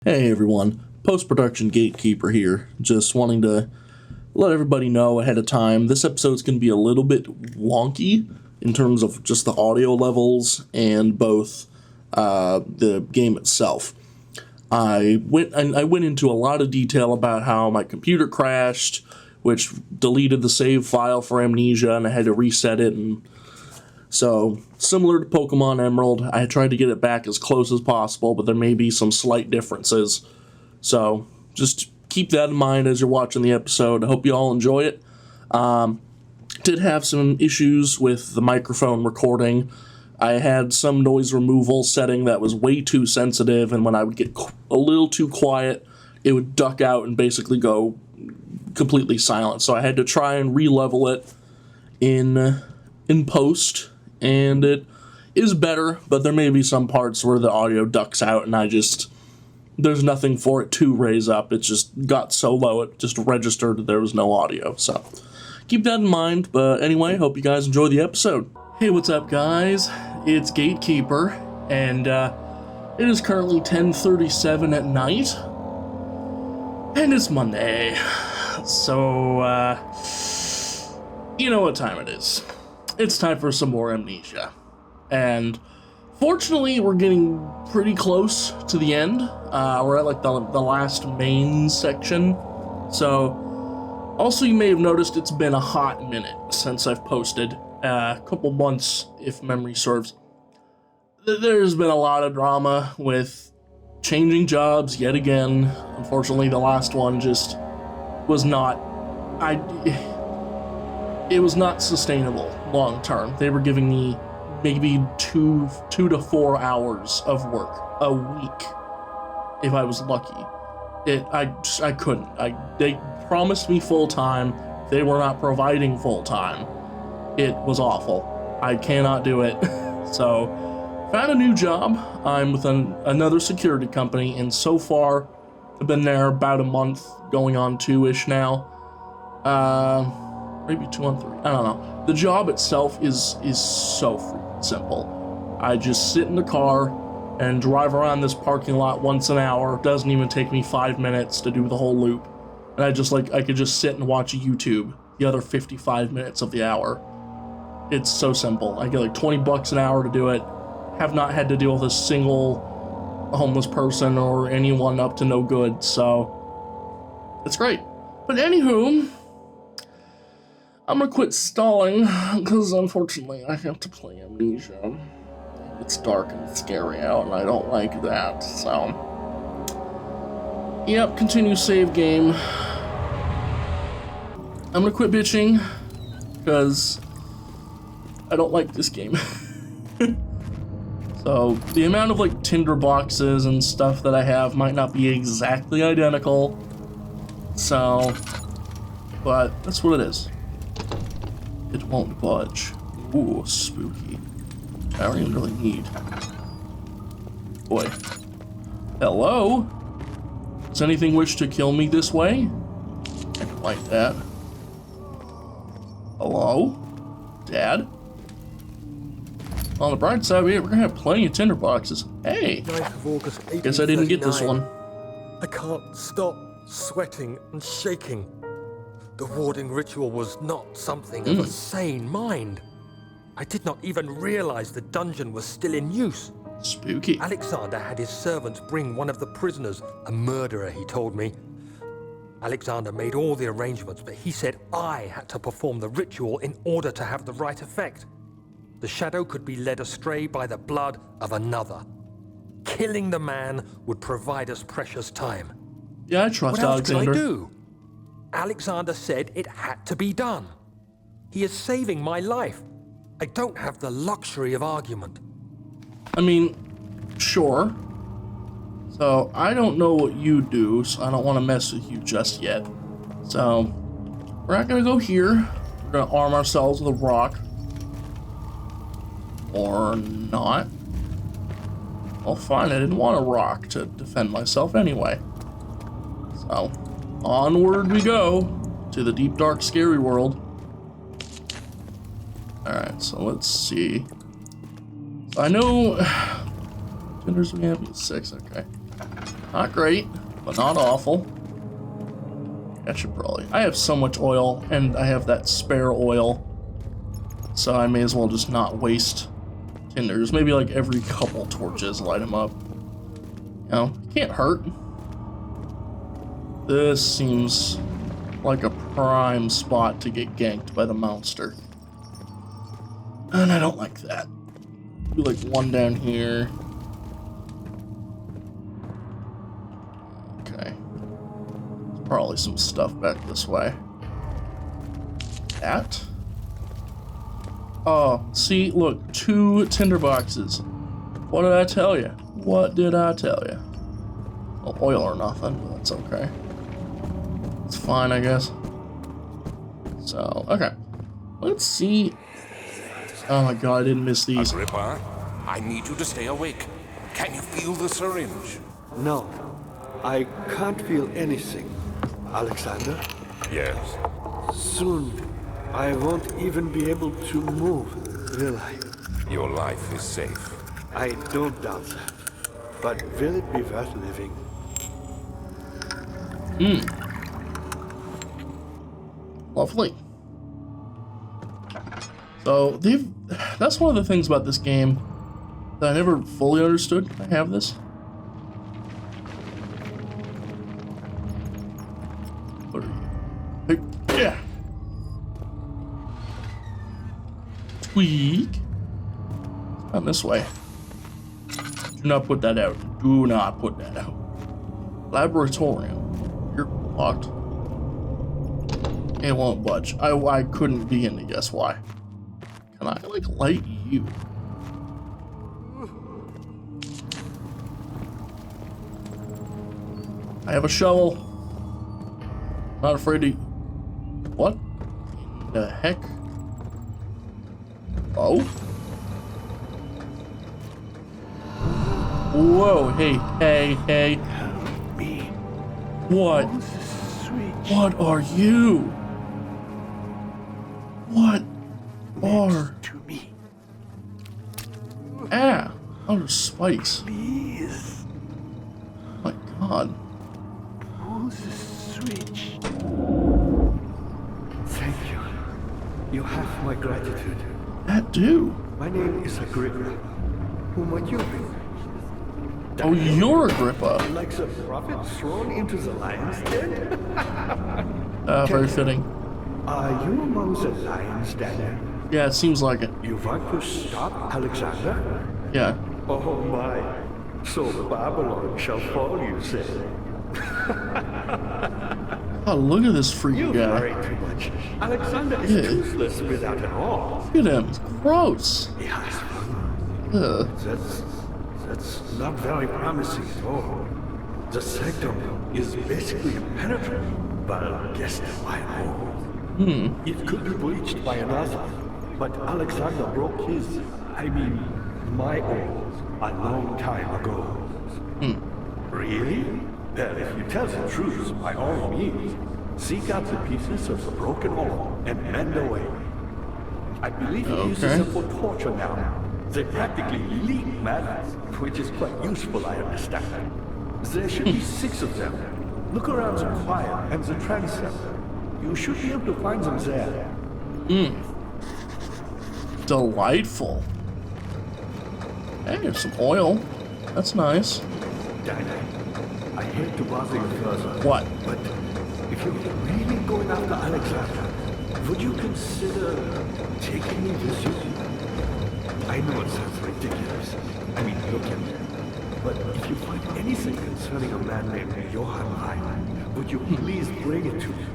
Hey everyone, post-production gatekeeper here. Just wanting to let everybody know ahead of time, this episode's going to be a little bit wonky in terms of just the audio levels and both the game itself. I went into a lot of detail about how my computer crashed, which deleted the save file for Amnesia, and I had to reset it. And so, similar to Pokemon Emerald, I tried to get it back as close as possible, but there may be some slight differences. So, just keep that in mind as you're watching the episode. I hope you all enjoy it. Did have some issues with the microphone recording. I had some noise removal setting that was way too sensitive, and when I would get a little too quiet, it would duck out and basically go completely silent. So I had to try and re-level it in post, and it is better, but there may be some parts where the audio ducks out and there's nothing for it to raise up. It just got so low it just registered that there was no audio. So keep that in mind. But anyway, hope you guys enjoy the episode. Hey, what's up guys? It's Gatekeeper, and it is currently 10:37 at night, and it's Monday. So you know what time it is. It's time for some more Amnesia. And fortunately, we're getting pretty close to the end. We're at like the last main section. So, also you may have noticed it's been a hot minute since I've posted. A couple months, if memory serves. There's been a lot of drama with changing jobs yet again. Unfortunately, the last one just was not... It was not sustainable long term. They were giving me maybe two to 4 hours of work a week if I was lucky. I couldn't. They promised me full time. They were not providing full time. It was awful. I cannot do it. So, found a new job. I'm with another security company, and so far, I've been there about a month, going on 2-ish now. Maybe 2 on 3. I don't know. The job itself is so freaking simple. I just sit in the car and drive around this parking lot once an hour. It doesn't even take me 5 minutes to do the whole loop. And I could just sit and watch YouTube the other 55 minutes of the hour. It's so simple. I get like $20 an hour to do it. Have not had to deal with a single homeless person or anyone up to no good, so it's great. But anywho, I'm gonna quit stalling, because unfortunately I have to play Amnesia. It's dark and scary out, and I don't like that, so... Yep, continue save game. I'm gonna quit bitching, because I don't like this game. So, the amount of like tinder boxes and stuff that I have might not be exactly identical, so... But, that's what it is. It won't budge. Ooh, spooky. I don't even really need. Boy. Hello? Does anything wish to kill me this way? I don't like that. Hello? Dad? On the bright side, we're gonna have plenty of tinder boxes. Hey! 9th of August, Guess I didn't get this one. I can't stop sweating and shaking. The warding ritual was not something of a sane mind. I did not even realize the dungeon was still in use. Spooky. Alexander had his servants bring one of the prisoners, a murderer, he told me. Alexander made all the arrangements, but he said I had to perform the ritual in order to have the right effect. The shadow could be led astray by the blood of another. Killing the man would provide us precious time. Yeah, I trust What else Alexander. could I do? Alexander said it had to be done. He is saving my life. I don't have the luxury of argument. I mean, sure. So, I don't know what you do, so I don't want to mess with you just yet. So, we're not going to go here. We're going to arm ourselves with a rock. Or not. Well, fine, I didn't want a rock to defend myself anyway. So, onward we go to the deep, dark, scary world. Alright, so let's see. So I know... Genders we have 6, okay. Not great, but not awful. That should probably... I have so much oil, and I have that spare oil. So I may as well just not waste tinders. Maybe like every couple torches light them up. You know, can't hurt. This seems like a prime spot to get ganked by the monster. And I don't like that. Do like one down here. Okay. There's probably some stuff back this way. That? Oh, see, look, 2 tinder boxes. What did I tell you? What did I tell you? Well, oil or nothing, but that's okay. It's fine, I guess. So, okay. Let's see. Oh my god, I didn't miss these. Agrippa, I need you to stay awake. Can you feel the syringe? No, I can't feel anything. Alexander, Yes. soon I won't even be able to move, will I? Your life is safe. I don't doubt that. But will it be worth living? Lovely. So, that's one of the things about this game that I never fully understood. Can I have this? What are you? Hey, yeah. Tweak. Not this way. Do not put that out. Do not put that out. Laboratorium. You're locked. It won't budge. I couldn't begin to guess why. Can I, like, light you? I have a shovel. Not afraid to... What the heck? Oh? Whoa, hey. Me. What? Switch. What are you? What are... To me. Ah! Oh, there's spikes. Please. My god. Pull the switch. Thank you. You have my gratitude. That do. My name is Agrippa. Who might you be? Oh, you're Agrippa. Like the prophet thrown into the lion's den? Very fitting. Are you among the lions, Daniel? Yeah, it seems like it. You want to stop Alexander? Yeah. Oh my. So Babylon shall fall, you say? Oh, look at this freaky You guy. worry too much. Alexander is Yeah. toothless without an arm. Look at him. It's gross. Yes. Ugh. That's not very promising at all. The sanctum is basically impenetrable, but guess why not? It could be breached by another, but Alexander broke my own, a long time ago. Really? Well, if you tell the truth, by all means, seek out the pieces of the broken arm and mend away. I believe he uses them for torture now. They practically leak madness, which is quite useful, I understand. There should be 6 of them. Look around the choir and the transept. You should be able to find them there. Delightful. Hey, there's some oil. That's nice. Dinah, I hate to bother you further. What? But if you're really going after Alexander, would you consider taking me with you? I know it sounds ridiculous. I mean, look at me. But if you find anything concerning a man named Johann Rhein, would you please bring it to me?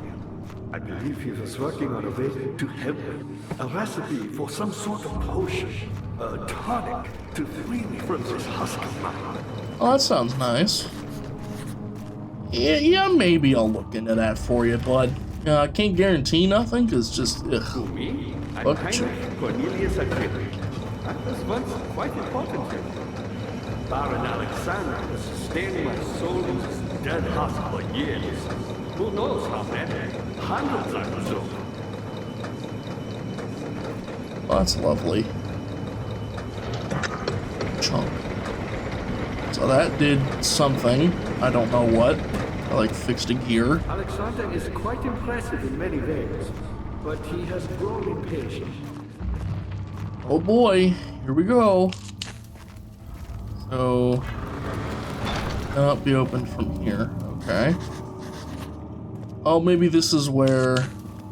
I believe he was working on a way to help me. A recipe for some sort of potion. A tonic to free me from this husk of mine. Oh, that sounds nice. Yeah, maybe I'll look into that for you, bud. I can't guarantee nothing, because just, ugh. Me? I'm Look kind at you. of Cornelius Agrippa. That was once quite important to me. Baron Alexander has sustained my soul in this dead husk for years. Who knows how many? Hundreds, I presume. Oh, that's lovely. Chunk. So that did something. I don't know what. I like fixed a gear. Alexander is quite impressive in many ways, but he has grown impatient. Oh boy, here we go. So, cannot be opened from here. Okay. Oh, maybe this is where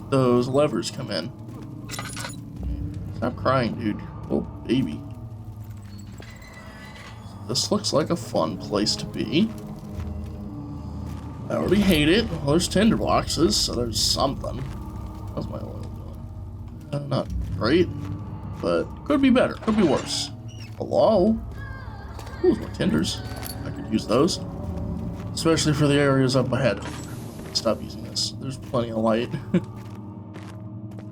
those levers come in. Stop crying, dude. Oh, baby. This looks like a fun place to be. I already hate it. Well, there's tinder boxes, so there's something. How's my oil doing? Not great, but could be better. Could be worse. Hello? Ooh, more tinders. I could use those. Especially for the areas up ahead. Stop using this. There's plenty of light.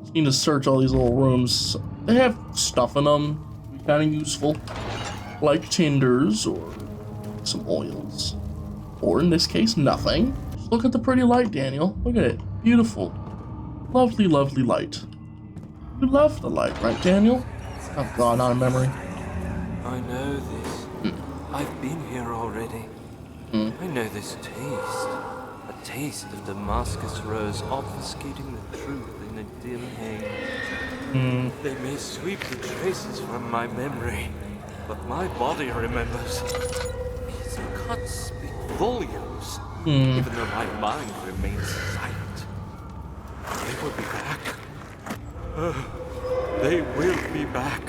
Just need to search all these little rooms. They have stuff in them. Be kind of useful. Like tinders or some oils. Or in this case, nothing. Just look at the pretty light, Daniel. Look at it. Beautiful. Lovely, lovely light. You love the light, right, Daniel? Oh god, not a memory. I know this. I've been here already. I know this taste. A taste of Damascus rose obfuscating the truth in a dim haze. They may sweep the traces from my memory, but my body remembers. These cuts speak volumes, even though my mind remains silent. They will be back. They will be back.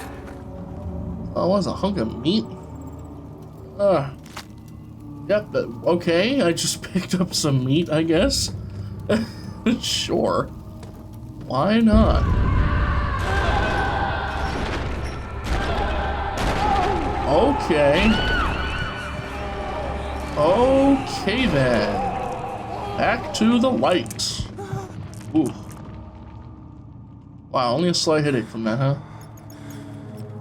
Oh, was a hunk of meat? Yep, but okay, I just picked up some meat, I guess. Sure. Why not? Okay. Okay then. Back to the light. Ooh. Wow, only a slight headache from that, huh?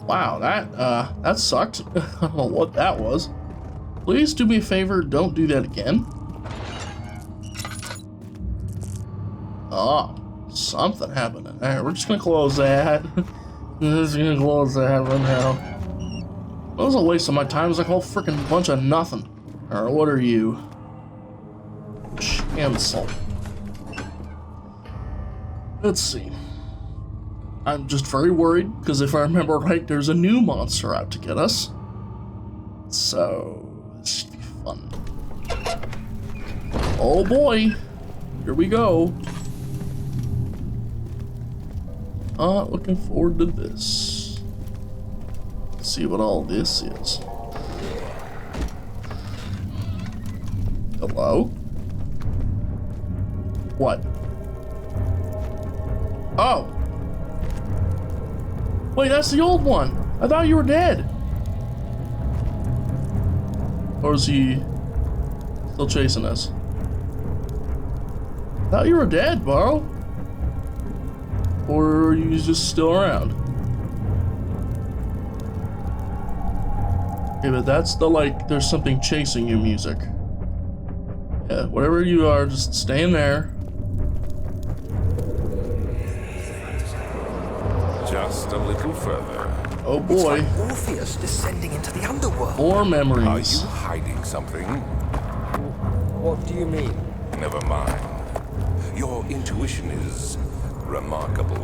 Wow, that sucked. I don't know what that was. Please do me a favor, don't do that again. Oh, something happened in there. We're just gonna close that. We're just gonna close that right now. That was a waste of my time. It was like a whole freaking bunch of nothing. Alright, what are you? Cancel. Let's see. I'm just very worried, because if I remember right, there's a new monster out to get us. So, this should be fun. Oh boy! Here we go. Looking forward to this. Let's see what all this is. Hello? What? Oh! Wait, that's the old one! I thought you were dead! Or is he still chasing us? I thought you were dead, bro. Or are you just still around? Okay, but that's the like, there's something chasing you music. Yeah, whatever you are, just stay in there. Just a little further. Oh boy. It's like Orpheus descending into the underworld. More Are memories. you hiding something? What do you mean? Never mind. Your intuition is remarkable.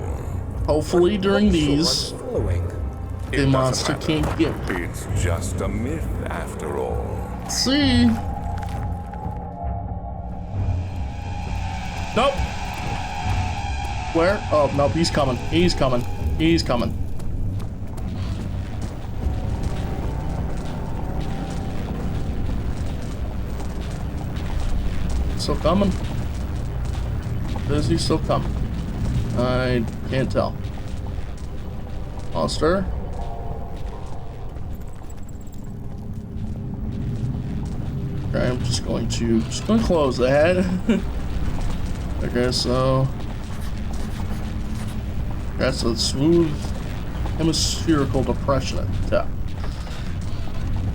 Hopefully during these, I'm following. It the doesn't monster matter. can't get me. It's just a myth after all. See? Nope. Where? Oh, nope, he's coming. He's coming. He's coming. Still coming? Is he still coming? I can't tell. Monster? Okay, I'm just going to close that. Okay, so that's a smooth hemispherical depression at the top.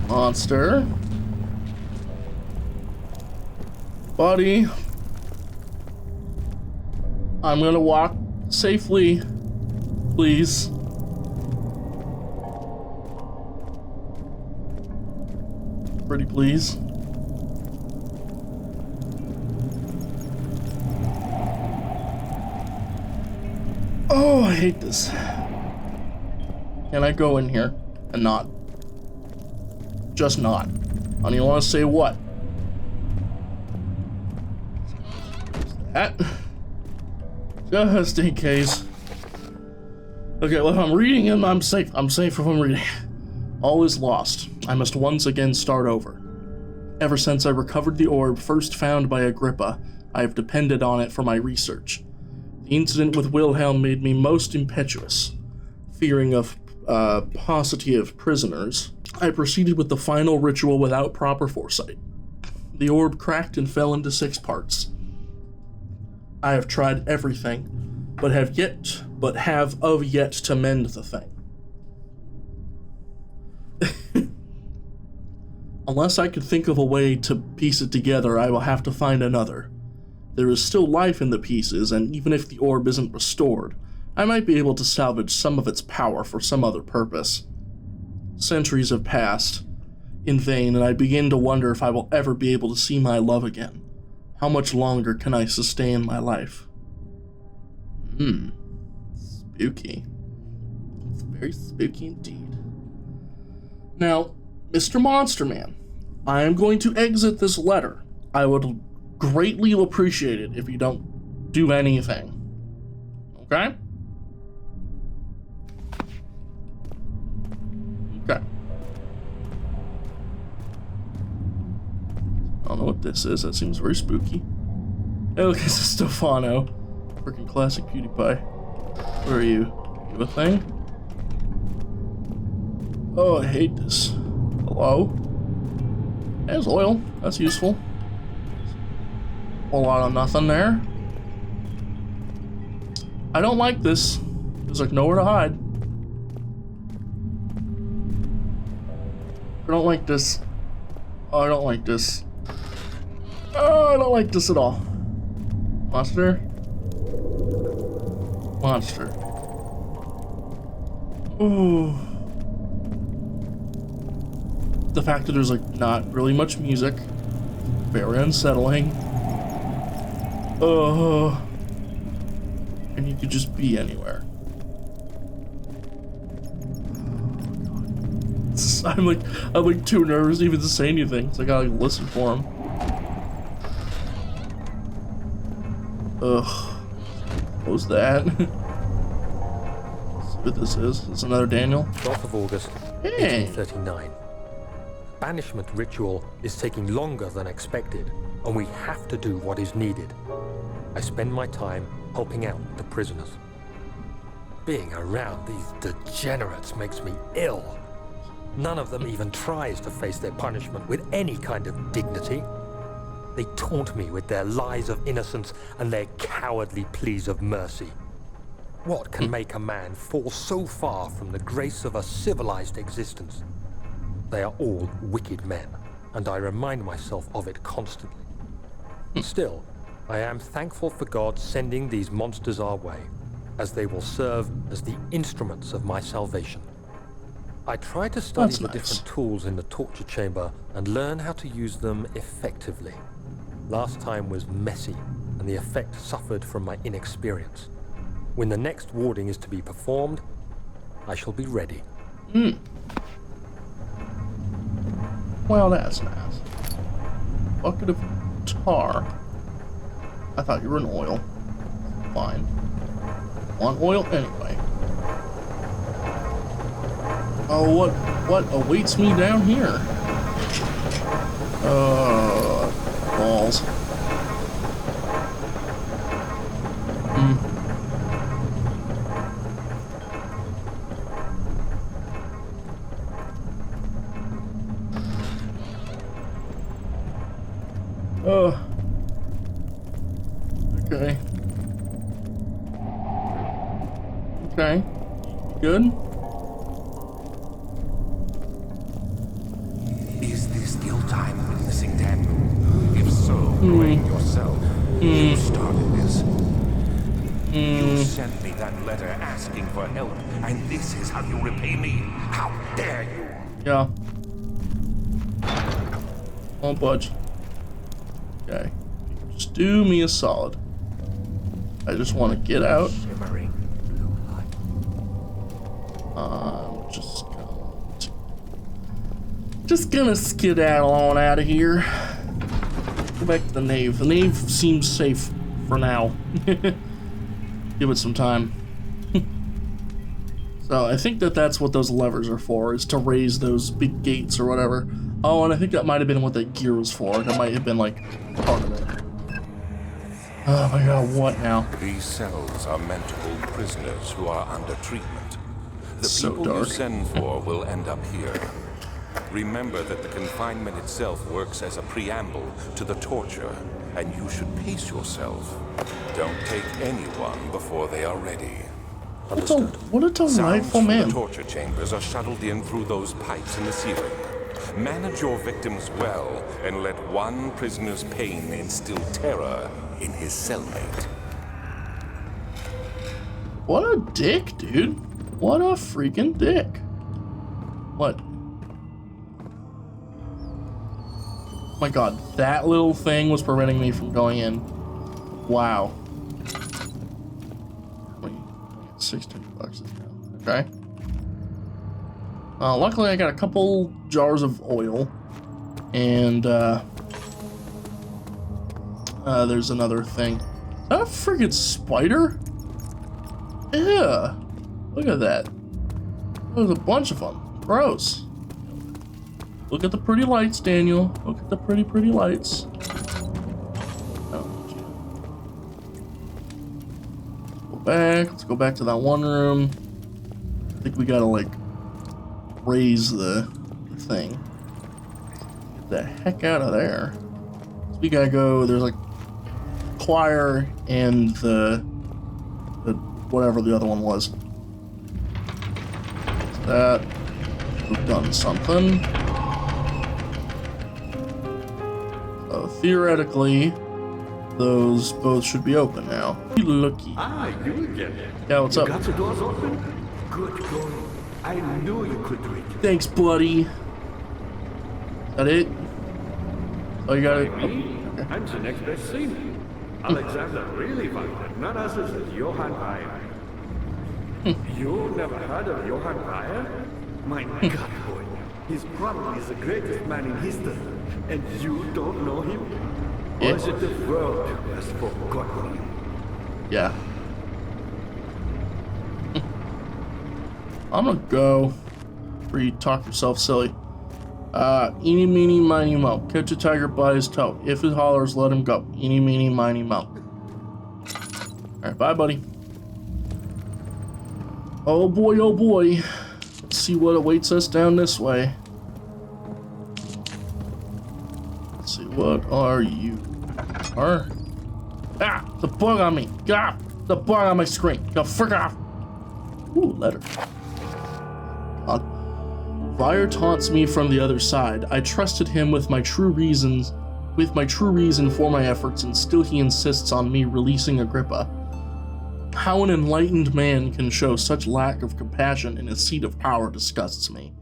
Monster. Buddy. I'm gonna walk safely, please. Pretty please. Oh, I hate this. Can I go in here and not? Just not. I don't even want to say what. That. Just in case. Okay, well, if I'm reading him, I'm safe. I'm safe if I'm reading. All is lost. I must once again start over. Ever since I recovered the orb first found by Agrippa, I have depended on it for my research. The incident with Wilhelm made me most impetuous. Fearing of paucity of prisoners, I proceeded with the final ritual without proper foresight. The orb cracked and fell into 6 parts. I have tried everything, but have yet to mend the thing. Unless I could think of a way to piece it together, I will have to find another. There is still life in the pieces, and even if the orb isn't restored, I might be able to salvage some of its power for some other purpose. Centuries have passed in vain, and I begin to wonder if I will ever be able to see my love again. How much longer can I sustain my life? Spooky. It's very spooky indeed. Now, Mr. Monster Man, I am going to exit this letter. I would greatly appreciate it if you don't do anything. Okay? Okay. I don't know what this is. That seems very spooky. Hey, look, it's Stefano. Freaking classic PewDiePie. Where are you? You have a thing? Oh, I hate this. Hello? There's oil. That's useful. A lot of nothing there. I don't like this. There's like nowhere to hide. I don't like this. Oh, I don't like this. Oh, I don't like this at all. Monster? Monster. Ooh. The fact that there's like not really much music. Very unsettling. And you could just be anywhere. I'm like too nervous even to say anything. So I gotta like listen for him. Ugh. What was that? Let's see what this is. It's another Daniel. 12th of August, 1839. Banishment ritual is taking longer than expected, and we have to do what is needed. I spend my time helping out the prisoners. Being around these degenerates makes me ill. None of them even tries to face their punishment with any kind of dignity. They taunt me with their lies of innocence and their cowardly pleas of mercy. What can make a man fall so far from the grace of a civilized existence? They are all wicked men, and I remind myself of it constantly. Still, I am thankful for God sending these monsters our way, as they will serve as the instruments of my salvation. I try to study the different tools in the torture chamber and learn how to use them effectively. Last time was messy, and the effect suffered from my inexperience. When the next warding is to be performed, I shall be ready. Well, that's nice. Bucket of tar. I thought you were an oil. Fine. Want oil anyway. Oh, what awaits me down here? Balls. Okay. Okay. Good? Is this guilt I'm witnessing, Daniel? If so, blame yourself. You started this. You sent me that letter asking for help, and this is how you repay me? How dare you? Yeah. Won't budge. Okay. Just do me a solid. I just want to get out. Shimmering blue light. Just gonna skedaddle on out of here. Go back to the nave. The nave seems safe for now. Give it some time. So I think that's what those levers are for, is to raise those big gates or whatever. Oh, and I think that might have been what that gear was for. That might have been like part of it. Oh my god, what now? These cells are meant to hold prisoners who are under treatment. The So people dark. you send for will end up here. Remember that the confinement itself works as a preamble to the torture, and you should pace yourself. Don't take anyone before they are ready. What a Sounds delightful from man. the torture chambers are shuttled in through those pipes in the ceiling. Manage your victims well, and let one prisoner's pain instill terror in his cellmate. What a dick, dude. What a freaking dick. What? Oh my god, that little thing was preventing me from going in. Wow. Wait, 16 bucks now. Okay. Luckily I got a couple jars of oil. And, there's another thing. Is that a friggin' spider? Yeah. Look at that. There's a bunch of them. Gross. Look at the pretty lights, Daniel. Look at the pretty, pretty lights. Oh, gee. Go back. Let's go back to that one room. I think we gotta, like, raise the thing. Get the heck out of there. So we gotta go. There's, like, choir and the whatever the other one was. That. We've done something. So theoretically, those both should be open now. Looky. Ah, you again. Yeah, what's You up? got the doors open? Good going. I knew you could do it. Thanks, buddy. That it? Oh, you got it? Me? I'm the next best thing. Alexander really wanted none other than Johann Weyer. You never heard of Johann Weyer? My God, boy. He's probably the greatest man in history. And you don't know him? Yeah. Or is it the world has forgotten him? Yeah. I'm gonna go. Where you talk yourself silly. Eeny, meeny, miny, mo. Catch a tiger by his toe. If it hollers, let him go. Eeny, meeny, miny, mo. Alright, bye, buddy. Oh boy, oh boy. Let's see what awaits us down this way. Let's see, what are you? Ah! The bug on me! Get off! The bug on my screen! Go frick off! Ooh, letter. God. Vire taunts me from the other side. I trusted him with my true reason for my efforts, and still he insists on me releasing Agrippa. How an enlightened man can show such lack of compassion in his seat of power disgusts me.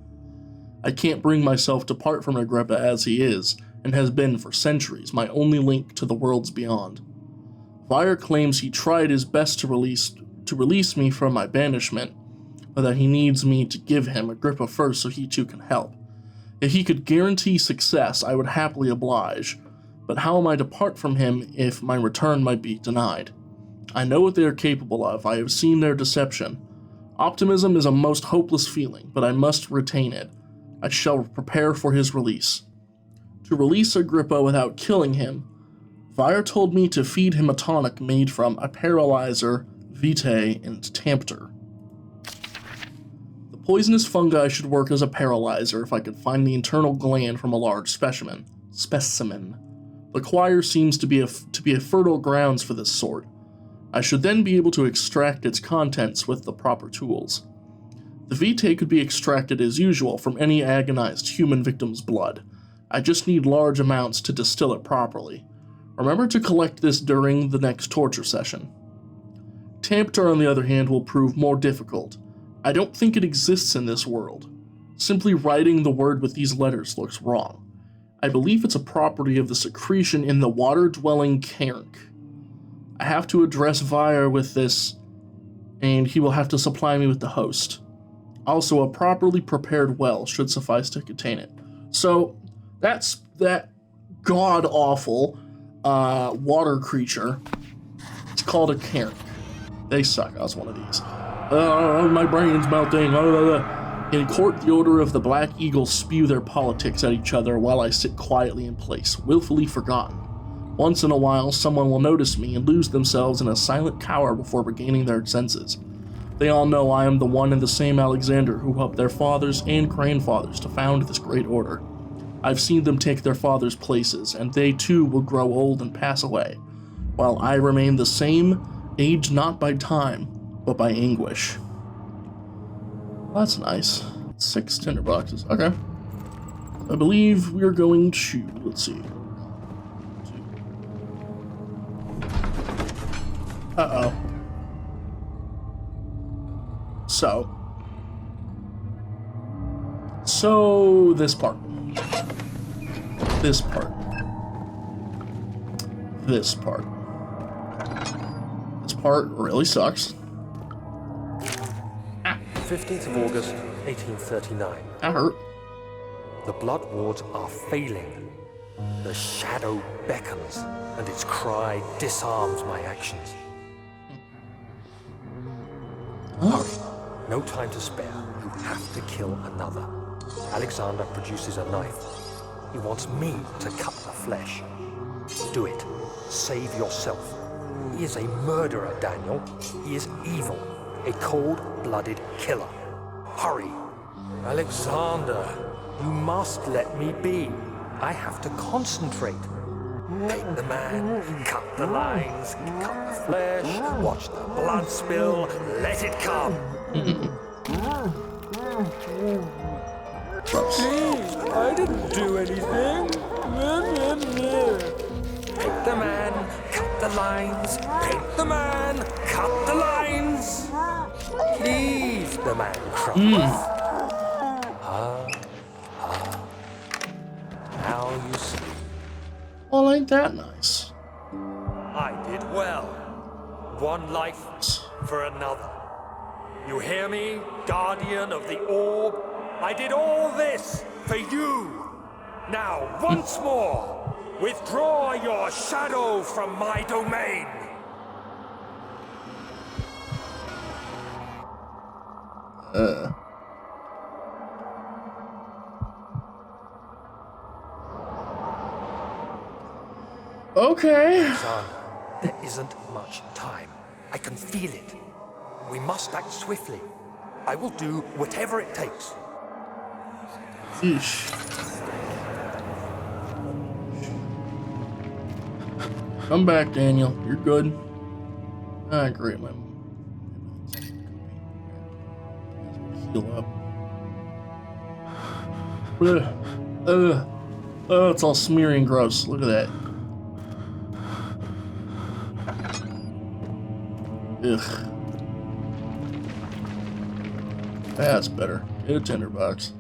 I can't bring myself to part from Agrippa as he is, and has been for centuries, my only link to the worlds beyond. Vire claims he tried his best to release me from my banishment, but that he needs me to give him Agrippa first so he too can help. If he could guarantee success, I would happily oblige, but how am I to part from him if my return might be denied? I know what they are capable of. I have seen their deception. Optimism is a most hopeless feeling, but I must retain it. I shall prepare for his release. To release Agrippa without killing him, Vire told me to feed him a tonic made from a paralyzer, vitae, and tampter. The poisonous fungi should work as a paralyzer if I could find the internal gland from a large specimen. The choir seems to be a fertile grounds for this sort. I should then be able to extract its contents with the proper tools. The vitae could be extracted as usual from any agonized human victim's blood. I just need large amounts to distill it properly. Remember to collect this during the next torture session. Tampter, on the other hand, will prove more difficult. I don't think it exists in this world. Simply writing the word with these letters looks wrong. I believe it's a property of the secretion in the water-dwelling cairn. I have to address Vire with this, and he will have to supply me with the host. Also, a properly prepared well should suffice to contain it. So, that's that god-awful water creature. It's called a cairn. They suck. I was one of these. My brain's melting. In court, the order of the Black Eagles spew their politics at each other while I sit quietly in place, willfully forgotten. Once in a while, someone will notice me and lose themselves in a silent cower before regaining their senses. They all know I am the one and the same Alexander who helped their fathers and grandfathers to found this great order. I've seen them take their fathers' places, and they too will grow old and pass away, while I remain the same, aged not by time, but by anguish. Well, that's nice. 6 tinderboxes. Okay. I believe we are going to, let's see. Uh-oh. So this part. This part. 'Part really sucks. 15th of August, 1839. That hurt. The blood wards are failing. The shadow beckons, and its cry disarms my actions. Hurry. No time to spare. You have to kill another. Alexander produces a knife. He wants me to cut the flesh. Do it. Save yourself. He is a murderer, Daniel. He is evil. A cold-blooded killer. Hurry. Alexander, you must let me be. I have to concentrate. Take the man, cut the lines, cut the flesh, watch the blood spill, let it come. Please, I didn't do anything. Take the man, cut the lines, paint the man, cut the lines. Please, the man cries. Now you see. Well, ain't that nice? I did well. One life for another. You hear me, guardian of the orb? I did all this for you. Now, once more, withdraw your shadow from my domain. Okay. Son, there isn't much time. I can feel it. We must act swiftly. I will do whatever it takes. Eesh. Come back, Daniel. You're good. Ah, great. My heal up. Oh, it's all smeary and gross. Look at that. Ugh. That's better. Get a tinderbox.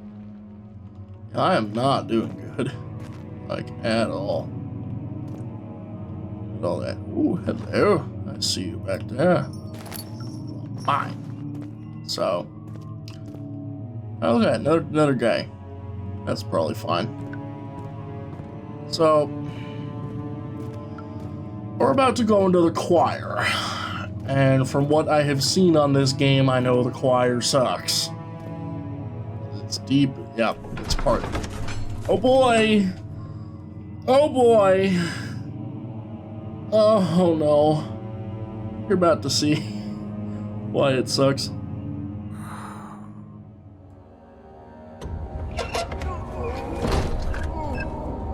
I am not doing good. Like, at all. Look at all that. Ooh, hello. I see you back there. Fine. So. Oh, look at that. Another guy. That's probably fine. So. We're about to go into the choir. And from what I have seen on this game, I know the choir sucks. It's deep. Yeah, it's part. Oh boy! Oh boy! Oh no. You're about to see why it sucks.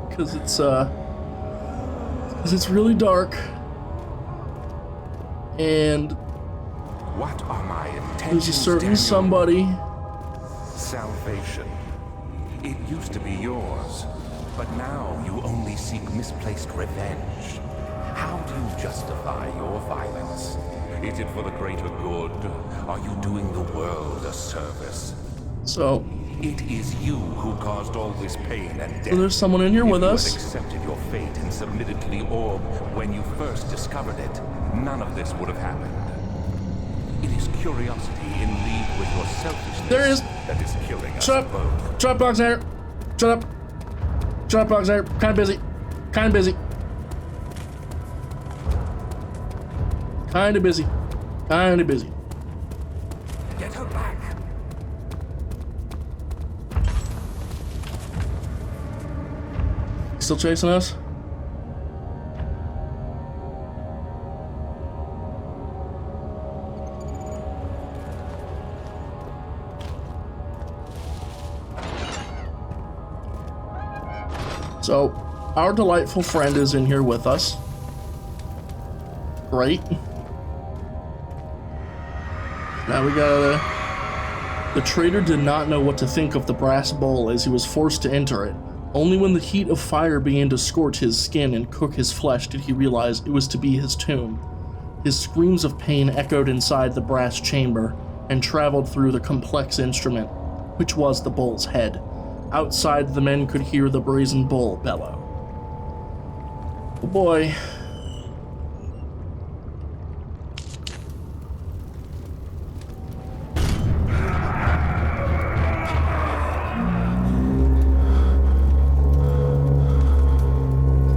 Because it's really dark. And what are my intentions? there's a certain Daniel? somebody. Salvation. It used to be yours, but now you only seek misplaced revenge. How do you justify your violence? Is it for the greater good? Are you doing the world a service? So, It is you who caused all this pain and death. so there's someone in here with If you us. had accepted your fate and submitted to the orb when you first discovered it, none of this would have happened. It is curiosity in league with your selfishness There it is. that is killing us Shut up. both. Shut up, Boxer. Shut up. Shut up, Boxer. Kind of busy. Kind of busy. Kind of busy. Kind of busy. Get her back. Still chasing us? So, our delightful friend is in here with us. Great. Now we gotta... The traitor did not know what to think of the brass bowl as he was forced to enter it. Only when the heat of fire began to scorch his skin and cook his flesh did he realize it was to be his tomb. His screams of pain echoed inside the brass chamber and traveled through the complex instrument, which was the bull's head. Outside, the men could hear the brazen bull bellow. Oh boy.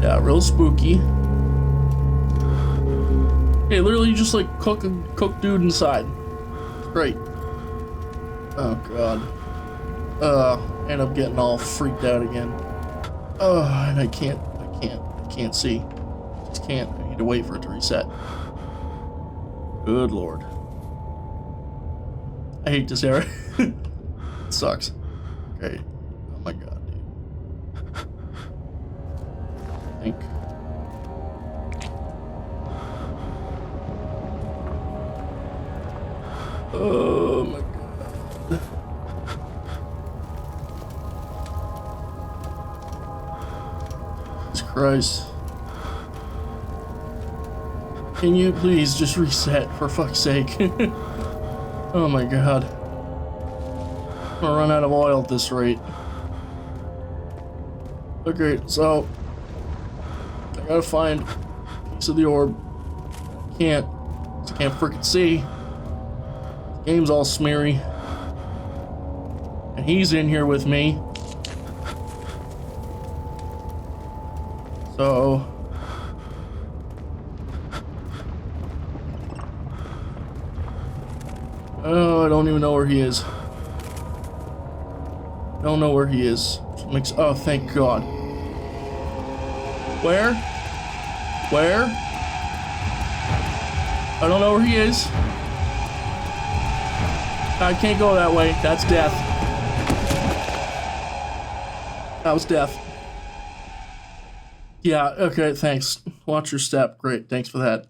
Yeah, real spooky. Hey, literally you just like cook dude inside. Great. Oh god. End up getting all freaked out again. And I can't see. Just can't. I need to wait for it to reset. Good lord. I hate this era. It sucks. Okay. Oh my god, dude. I think. Oh my god. Jesus Christ. Can you please just reset for fuck's sake? Oh my god. I'm gonna run out of oil at this rate. Okay, so I gotta find a piece of the orb. Can't freaking see. The game's all smeary. And he's in here with me. So oh, I don't even know where he is. I don't know where he is. Makes, oh, thank God. Where? Where? I don't know where he is. I can't go that way. That's death. That was death. Yeah, okay, thanks. Watch your step. Great, thanks for that.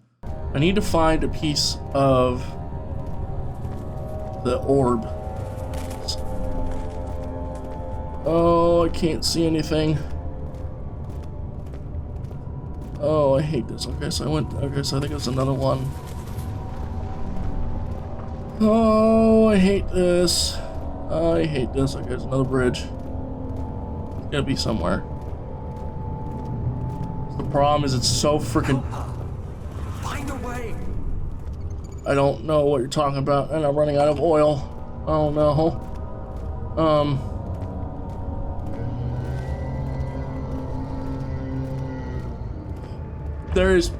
I need to find a piece of the orb. Oh, I can't see anything. Oh, I hate this. Okay, so I think it's another one. Oh, I hate this. I hate this. Okay, there's another bridge. It's gotta be somewhere. The problem is it's so freaking... Find a way. I don't know what you're talking about, and I'm running out of oil. Oh no. There is.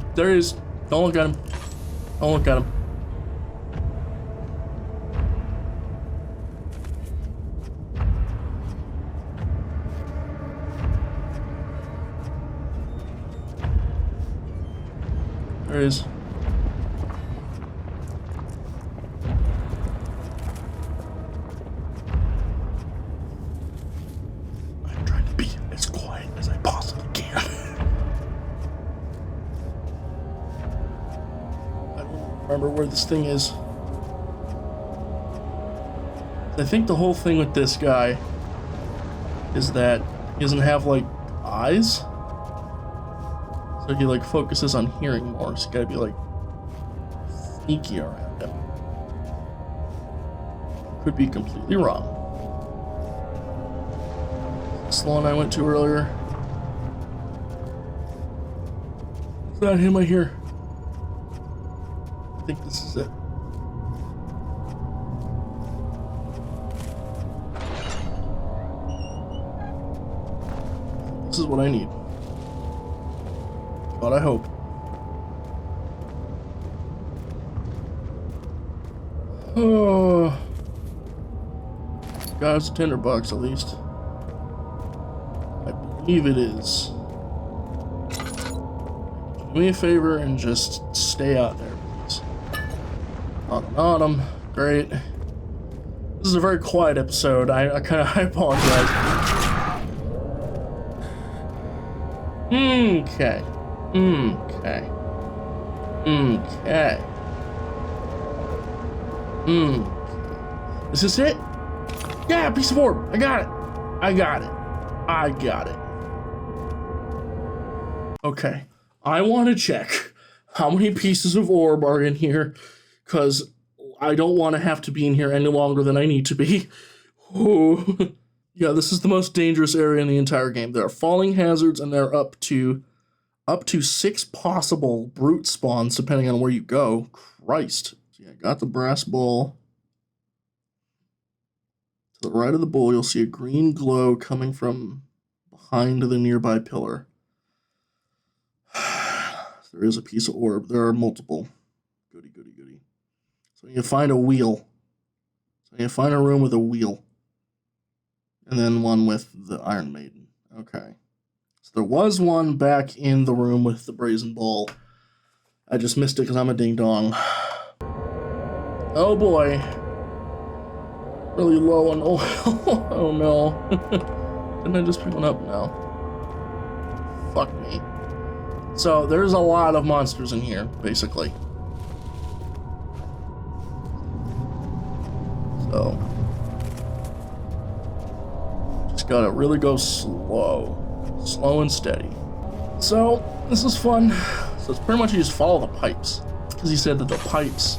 Don't look at him. Don't look at him. There he is. I'm trying to be as quiet as I possibly can. I don't remember where this thing is. I think the whole thing with this guy is that he doesn't have like eyes. So he like focuses on hearing more, so you gotta be like sneaky around him. Could be completely wrong. It's the one I went to earlier. Is that him I hear? I think this is it. This is what I need. But I hope. Oh. God, it's a tinderbox at least. I believe it is. Do me a favor and just stay out there, please. Autumn. Great. This is a very quiet episode. I apologize. Okay. Is this it? Yeah, piece of orb. I got it. Okay. I want to check how many pieces of orb are in here, because I don't want to have to be in here any longer than I need to be. Ooh. Yeah, this is the most dangerous area in the entire game. There are falling hazards, and there are up to 6 possible brute spawns depending on where you go. Christ. So yeah, I got the brass ball. To the right of the bowl, you'll see a green glow coming from behind the nearby pillar. There is a piece of orb. There are multiple. Goody. So you find a wheel. So you find a room with a wheel. And then one with the Iron Maiden. Okay. So there was one back in the room with the brazen ball. I just missed it because I'm a ding-dong. Oh boy. Really low on oil. Oh no. Didn't I just pick one up now? Fuck me. So there's a lot of monsters in here, basically. So just gotta really go slow and steady. So this is fun. So it's pretty much you just follow the pipes, because he said that the pipes.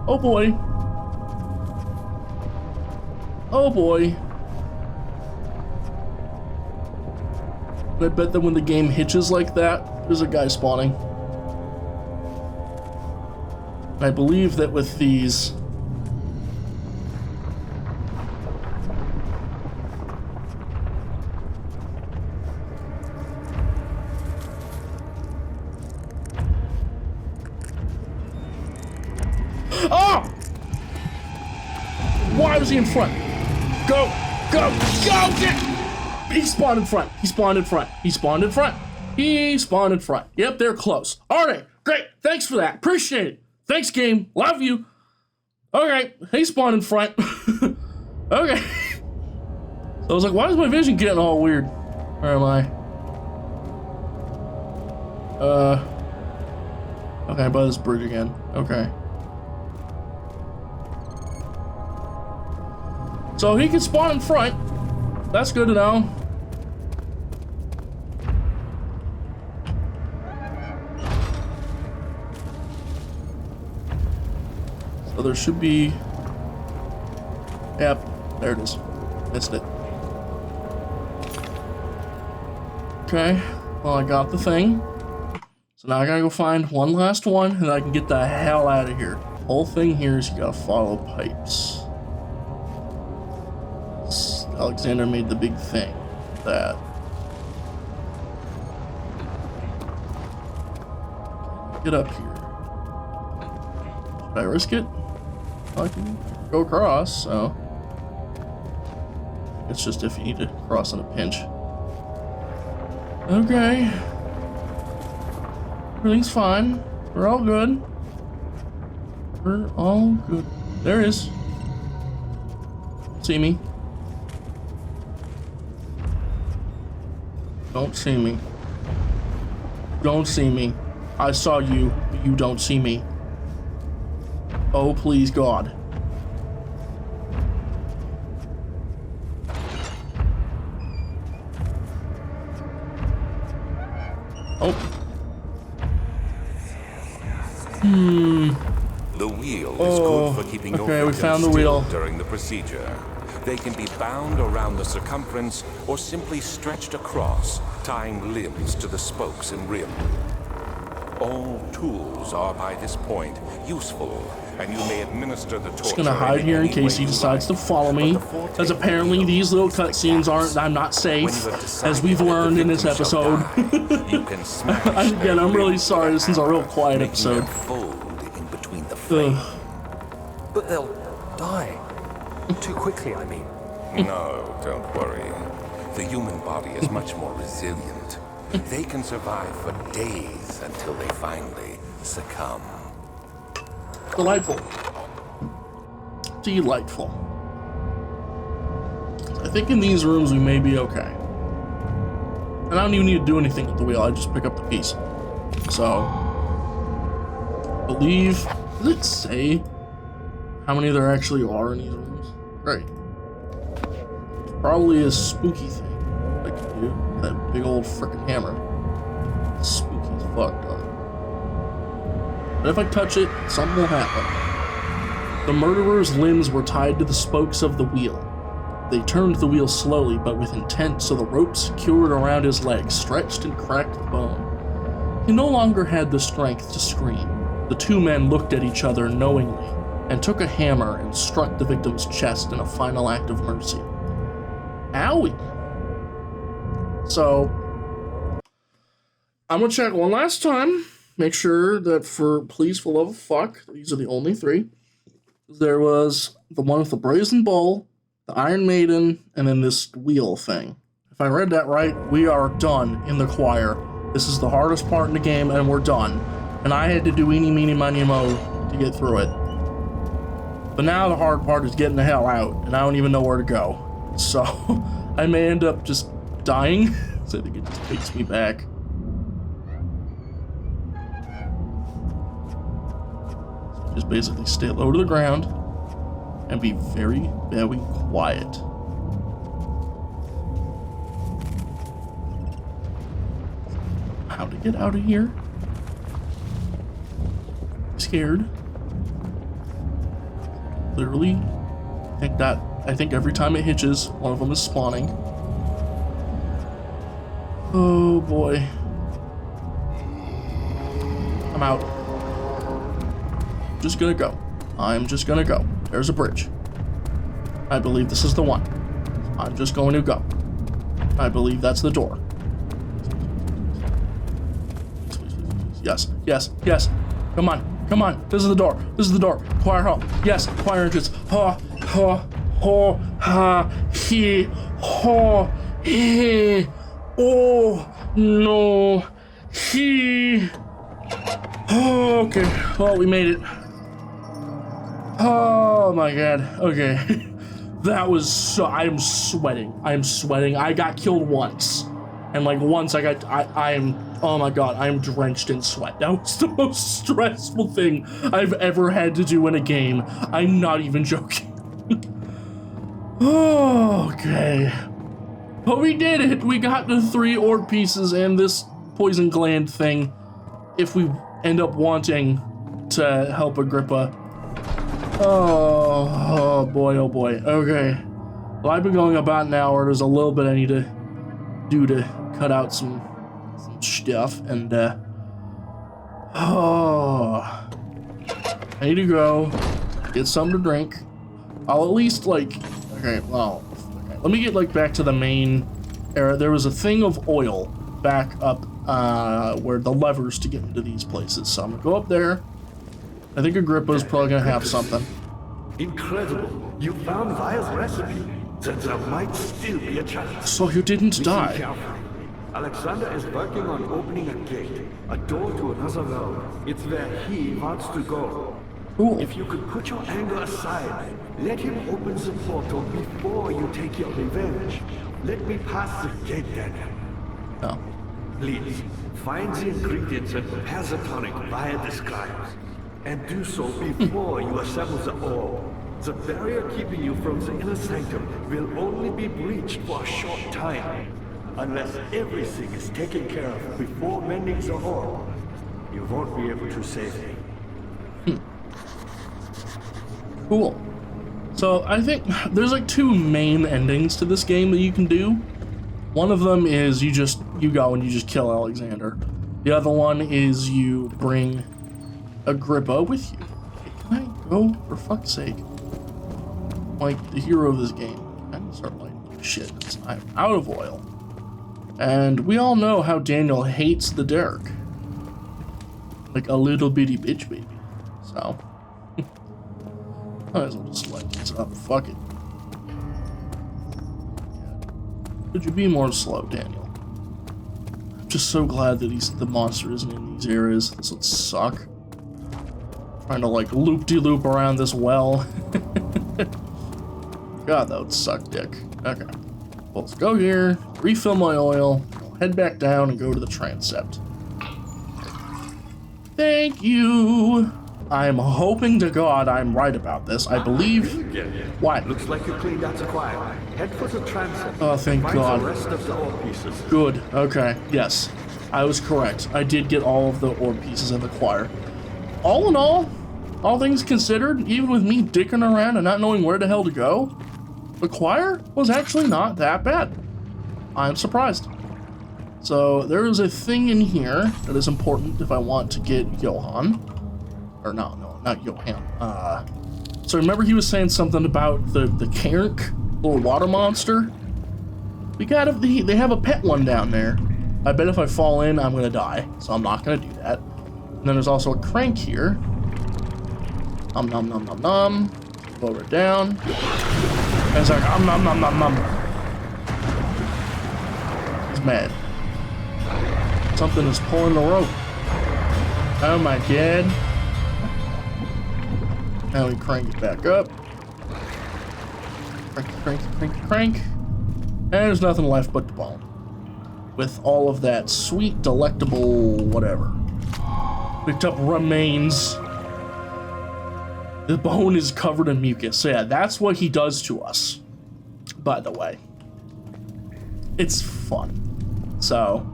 Oh boy. Oh boy. I bet that when the game hitches like that, there's a guy spawning. I believe that with these... Oh! Why was he in front? Go! Get! He spawned in front. Yep, they're close. Alright, great. Thanks for that. Appreciate it. Thanks, game. Love you. Okay, he spawned in front. Okay. So I was like, why is my vision getting all weird? Where am I? Okay, by this bridge again. Okay. So he can spawn in front. That's good to know. So there should be... Yep, there it is. Missed it. Okay, well I got the thing. So now I gotta go find one last one, and I can get the hell out of here. The whole thing here is you gotta follow pipes. Alexander made the big thing. That. Get up here. Should I risk it? I can go across, so. It's just if you need to cross in a pinch. Okay. Everything's fine. We're all good. We're all good. There it is. See me. Don't see me. Don't see me. I saw you, but you don't see me. Oh, please, God. Oh. The wheel is good for keeping your we victims found the still wheel. during the procedure. They can be bound around the circumference or simply stretched across, tying limbs to the spokes and rim. All tools are by this point useful, and you may administer the torture. Just gonna hide here in case he decides to follow me, as apparently these little cutscenes aren't. I'm not safe, as we've learned in this episode. You can smash Again, I'm really sorry. This is a real quiet episode. Fold in between the frame. But they'll die. Too quickly, I mean. No, don't worry. The human body is much more resilient. They can survive for days until they finally succumb. Delightful. Delightful. I think in these rooms we may be okay. And I don't even need to do anything with the wheel. I just pick up the piece. So, believe. Does it say how many there actually are in these rooms? Great. Probably a spooky thing. Like to do that big old frickin' hammer. Spooky as fuck, though. But if I touch it, something will happen. The murderer's limbs were tied to the spokes of the wheel. They turned the wheel slowly, but with intent, so the rope secured around his legs stretched and cracked the bone. He no longer had the strength to scream. The two men looked at each other knowingly, and took a hammer and struck the victim's chest in a final act of mercy. Owie! So, I'm gonna check one last time. Make sure that please, for love of fuck, these are the only three. There was the one with the brazen bull, the Iron Maiden, and then this wheel thing. If I read that right, we are done in the choir. This is the hardest part in the game, and we're done. And I had to do eeny, meeny, miny, mo to get through it. But now the hard part is getting the hell out, and I don't even know where to go. So, I may end up just dying, so I think it just takes me back. Just basically stay low to the ground and be very, very quiet. How to get out of here? Scared. Literally, I think every time it hitches, one of them is spawning. Oh boy. I'm out. Just gonna go. I'm just gonna go. There's a bridge. I believe this is the one. I'm just going to go. I believe that's the door. Yes, yes, yes. Come on, come on. This is the door. This is the door. Choir hall. Yes, choir entrance. Ha, ha, ha, ha, he, ha, he. Oh, no. He. Oh, okay. Well, we made it. Oh my god. Okay. That was so. I'm sweating. I'm sweating. I got killed once. And like once I am. Oh my god. I am drenched in sweat. That was the most stressful thing I've ever had to do in a game. I'm not even joking. Okay. But we did it. We got the 3 orb pieces and this poison gland thing. If we end up wanting to help Agrippa. Oh boy, oh boy. Okay. Well, I've been going about an hour. There's a little bit I need to do to cut out some stuff. And, I need to go get something to drink. I'll at least, like, okay, well, okay. Let me get, like, back to the main area. There was a thing of oil back up, where the levers to get into these places. So I'm gonna go up there. I think Agrippa's probably gonna have something. Incredible. You found Vile's recipe. Then there might still be a chance. So you didn't Listen die. carefully. Alexander is working on opening a gate, a door to another realm. It's where he wants to go. Cool. If you could put your anger aside, let him open the portal before you take your revenge. Let me pass the gate, Daniel. Oh. Please, find the ingredients and prepare the tonic via the scribes. And do so before you assemble the orb. The barrier keeping you from the inner sanctum will only be breached for a short time. Unless everything is taken care of before mending the orb, you won't be able to save me. Cool. So I think there's like two main endings to this game that you can do. One of them is you go and you just kill Alexander. The other one is you bring Agrippa with you. Can I go, for fuck's sake? Like the hero of this game. I need to start lighting shit. I'm out of oil. And we all know how Daniel hates the Derek. Like a little bitty bitch baby. So might as well just light this up. Fuck it. Could you be more slow, Daniel? I'm just so glad that the monster isn't in these areas. This would suck. Trying to like loop-de-loop around this well. God, that would suck dick. Okay. Well, let's go here, refill my oil, I'll head back down and go to the transept. Thank you. I'm hoping to God I'm right about this. I believe. What? Looks like you cleaned out the choir. Head for the transept. Oh, thank God. The rest of the ore pieces. Good. Okay. Yes. I was correct. I did get all of the ore pieces in the choir. All in all things considered, even with me dicking around and not knowing where the hell to go, the choir was actually not that bad. I'm surprised. So there is a thing in here that is important if I want to get Johann. Or no, not Johann. So remember he was saying something about the Kairk, little water monster? They have a pet one down there. I bet if I fall in, I'm gonna die. So I'm not gonna do that. And then there's also a crank here. Nom nom nom nom nom. Lower it down. And it's like nom nom nom nom. He's mad. Something is pulling the rope. Oh my God. Now we crank it back up. Crank. And there's nothing left but the bone. With all of that sweet, delectable whatever. Picked up remains. The bone is covered in mucus. So yeah, that's what he does to us. By the way. It's fun. So,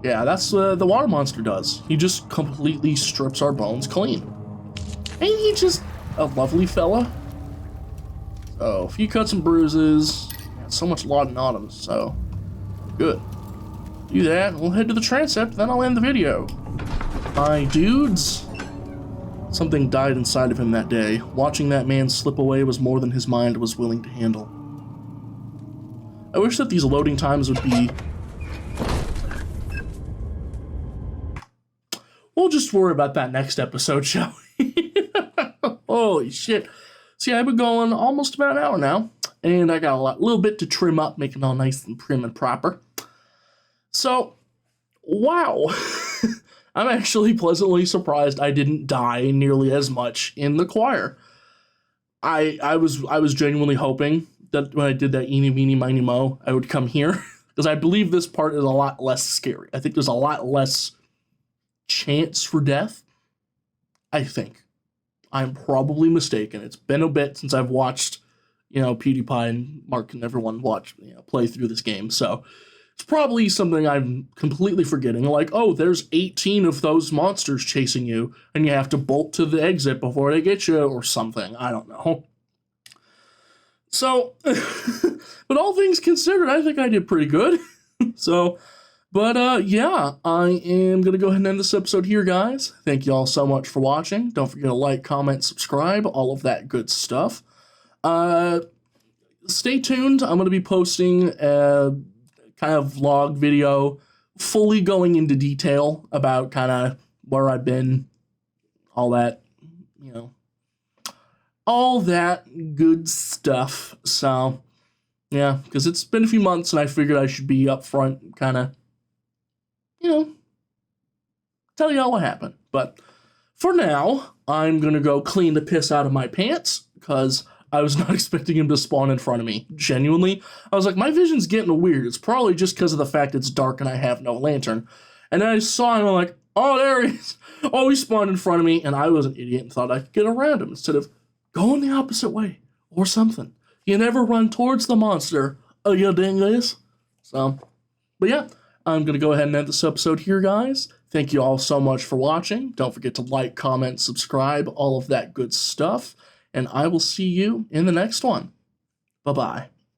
yeah, that's what the water monster does. He just completely strips our bones clean. Ain't he just a lovely fella? So, a few cuts and bruises. So much laudanum, so good. Do that, we'll head to the transept, then I'll end the video. My dudes. Something died inside of him that day. Watching that man slip away was more than his mind was willing to handle. I wish that these loading times would be... We'll just worry about that next episode, shall we? Holy shit. See, I've been going almost about an hour now, and I got a little bit to trim up, make it all nice and prim and proper. So, wow. I'm actually pleasantly surprised I didn't die nearly as much in the choir. I was genuinely hoping that when I did that eeny, meeny, miny, mo, I would come here, because I believe this part is a lot less scary. I think there's a lot less chance for death. I think. I'm probably mistaken. It's been a bit since I've watched, PewDiePie and Mark and everyone play through this game, so it's probably something I'm completely forgetting. Like, oh, there's 18 of those monsters chasing you, and you have to bolt to the exit before they get you, or something. I don't know. So, but all things considered, I think I did pretty good. Yeah, I am going to go ahead and end this episode here, guys. Thank you all so much for watching. Don't forget to like, comment, subscribe, all of that good stuff. Stay tuned. I'm going to be posting a kind of vlog video, fully going into detail about kind of where I've been, all that, all that good stuff. So, yeah, because it's been a few months and I figured I should be up front, kind of, tell y'all what happened. But for now, I'm going to go clean the piss out of my pants, because I was not expecting him to spawn in front of me. Genuinely. I was like, my vision's getting weird. It's probably just because of the fact it's dark and I have no lantern. And then I saw him, I'm like, oh, there he is. Oh, he spawned in front of me, and I was an idiot and thought I could get around him instead of going the opposite way or something. You never run towards the monster. Oh, you dingus. So, but yeah, I'm going to go ahead and end this episode here, guys. Thank you all so much for watching. Don't forget to like, comment, subscribe, all of that good stuff. and I will see you in the next one. Bye-bye.